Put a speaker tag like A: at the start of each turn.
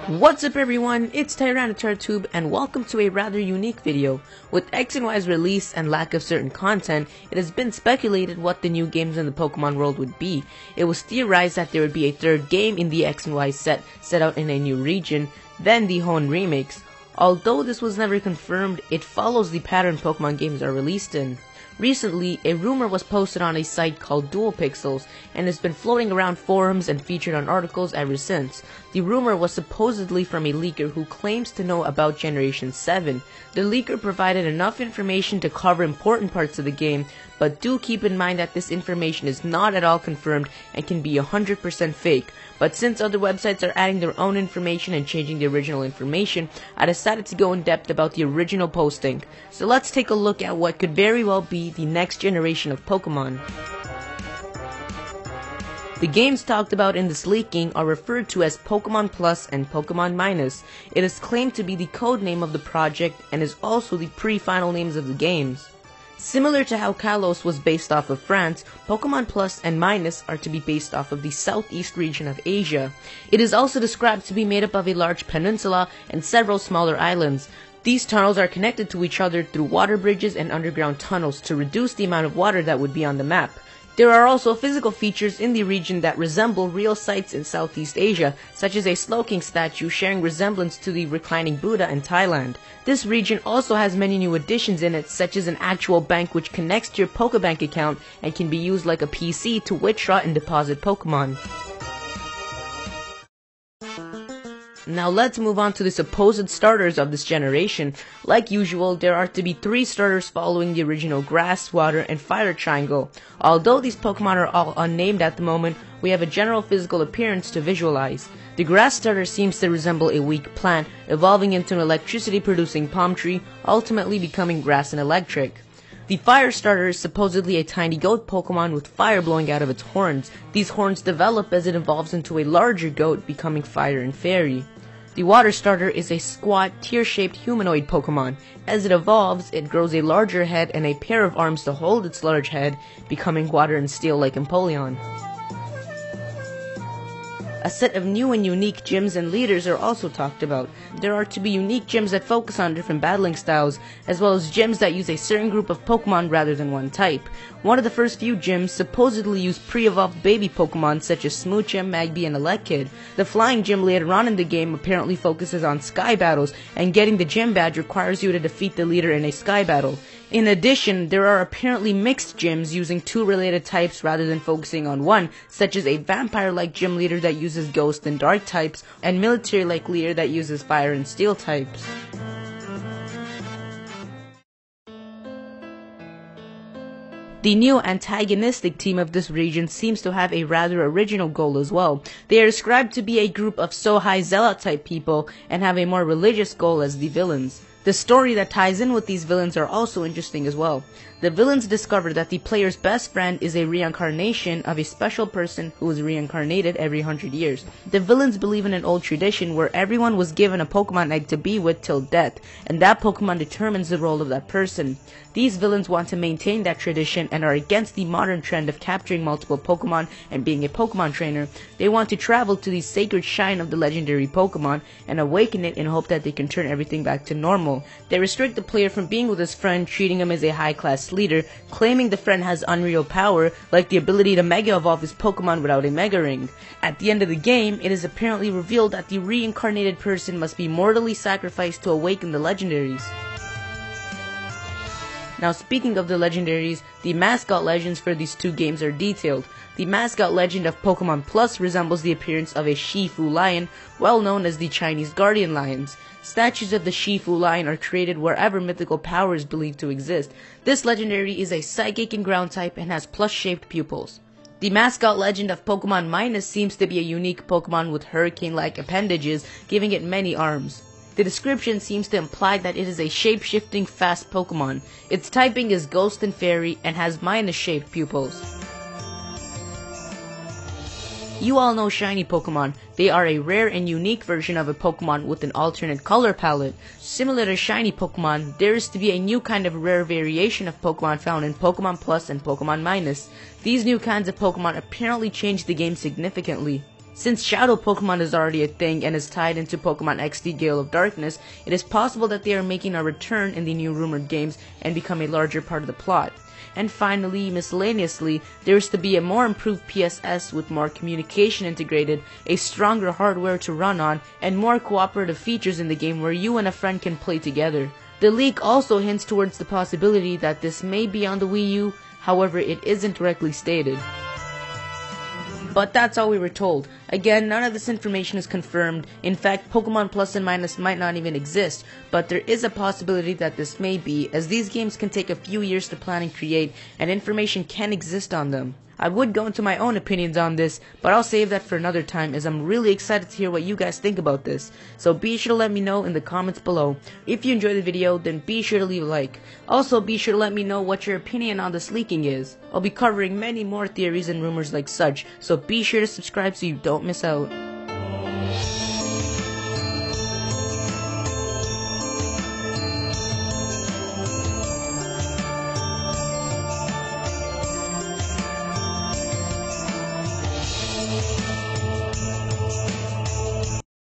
A: What's up everyone, it's Tyranitartube and welcome to a rather unique video. With X and Y's release and lack of certain content, it has been speculated what the new games in the Pokemon world would be. It was theorized that there would be a third game in the X and Y set out in a new region, then the Hoenn remakes. Although this was never confirmed, it follows the pattern Pokemon games are released in. Recently, a rumor was posted on a site called Dual Pixels and has been floating around forums and featured on articles ever since. The rumor was supposedly from a leaker who claims to know about Generation 7. The leaker provided enough information to cover important parts of the game, but do keep in mind that this information is not at all confirmed and can be 100% fake. But since other websites are adding their own information and changing the original information, I decided to go in depth about the original posting. So let's take a look at what could very well be the next generation of Pokemon. The games talked about in this leaking are referred to as Pokemon Plus and Pokemon Minus. It is claimed to be the code name of the project and is also the pre-final names of the games. Similar to how Kalos was based off of France, Pokemon Plus and Minus are to be based off of the southeast region of Asia. It is also described to be made up of a large peninsula and several smaller islands. These tunnels are connected to each other through water bridges and underground tunnels to reduce the amount of water that would be on the map. There are also physical features in the region that resemble real sites in Southeast Asia, such as a Slowking statue sharing resemblance to the reclining Buddha in Thailand. This region also has many new additions in it, such as an actual bank which connects to your Pokebank account and can be used like a PC to withdraw and deposit Pokemon. Now let's move on to the supposed starters of this generation. Like usual, there are to be 3 starters following the original Grass, Water, and Fire triangle. Although these Pokemon are all unnamed at the moment, we have a general physical appearance to visualize. The Grass starter seems to resemble a weak plant, evolving into an electricity-producing palm tree, ultimately becoming grass and electric. The Fire starter is supposedly a tiny goat Pokemon with fire blowing out of its horns. These horns develop as it evolves into a larger goat, becoming Fire and Fairy. The Water starter is a squat, tear-shaped humanoid Pokemon. As it evolves, it grows a larger head and a pair of arms to hold its large head, becoming Water and Steel like Empoleon. A set of new and unique gyms and leaders are also talked about. There are to be unique gyms that focus on different battling styles, as well as gyms that use a certain group of Pokemon rather than one type. One of the first few gyms supposedly use pre-evolved baby Pokemon such as Smoochum, Magby, and Elekid. The Flying Gym later on in the game apparently focuses on Sky battles, and getting the gym badge requires you to defeat the leader in a Sky battle. In addition, there are apparently mixed gyms using 2 related types rather than focusing on one, such as a vampire-like gym leader that uses ghost and dark types, and military-like leader that uses fire and steel types. The new antagonistic team of this region seems to have a rather original goal as well. They are described to be a group of Sohai Zealot type people and have a more religious goal as the villains. The story that ties in with these villains are also interesting as well. The villains discover that the player's best friend is a reincarnation of a special person who is reincarnated every 100 years. The villains believe in an old tradition where everyone was given a Pokemon egg to be with till death, and that Pokemon determines the role of that person. These villains want to maintain that tradition and are against the modern trend of capturing multiple Pokemon and being a Pokemon trainer. They want to travel to the sacred shrine of the legendary Pokemon and awaken it in hope that they can turn everything back to normal. They restrict the player from being with his friend, treating him as a high-class leader, claiming the friend has unreal power, like the ability to Mega Evolve his Pokemon without a Mega Ring. At the end of the game, it is apparently revealed that the reincarnated person must be mortally sacrificed to awaken the legendaries. Now speaking of the legendaries, the mascot legends for these 2 games are detailed. The mascot legend of Pokemon Plus resembles the appearance of a Shifu lion, well known as the Chinese guardian lions. Statues of the Shifu lion are created wherever mythical power is believed to exist. This legendary is a psychic and ground type and has plus-shaped pupils. The mascot legend of Pokemon Minus seems to be a unique Pokemon with hurricane-like appendages, giving it many arms. The description seems to imply that it is a shape-shifting fast Pokemon. Its typing is Ghost and Fairy and has minus-shaped pupils. You all know shiny Pokemon. They are a rare and unique version of a Pokemon with an alternate color palette. Similar to shiny Pokemon, there is to be a new kind of rare variation of Pokemon found in Pokemon Plus and Pokemon Minus. These new kinds of Pokemon apparently change the game significantly. Since Shadow Pokemon is already a thing and is tied into Pokemon XD Gale of Darkness, it is possible that they are making a return in the new rumored games and become a larger part of the plot. And finally, miscellaneously, there is to be a more improved PSS with more communication integrated, a stronger hardware to run on, and more cooperative features in the game where you and a friend can play together. The leak also hints towards the possibility that this may be on the Wii U, however it isn't directly stated. But that's all we were told. Again, none of this information is confirmed. In fact, Pokemon Plus and Minus might not even exist, but there is a possibility that this may be, as these games can take a few years to plan and create, and information can exist on them. I would go into my own opinions on this, but I'll save that for another time as I'm really excited to hear what you guys think about this. So be sure to let me know in the comments below. If you enjoyed the video, then be sure to leave a like. Also be sure to let me know what your opinion on this leaking is. I'll be covering many more theories and rumors like such, so be sure to subscribe so you don't miss out.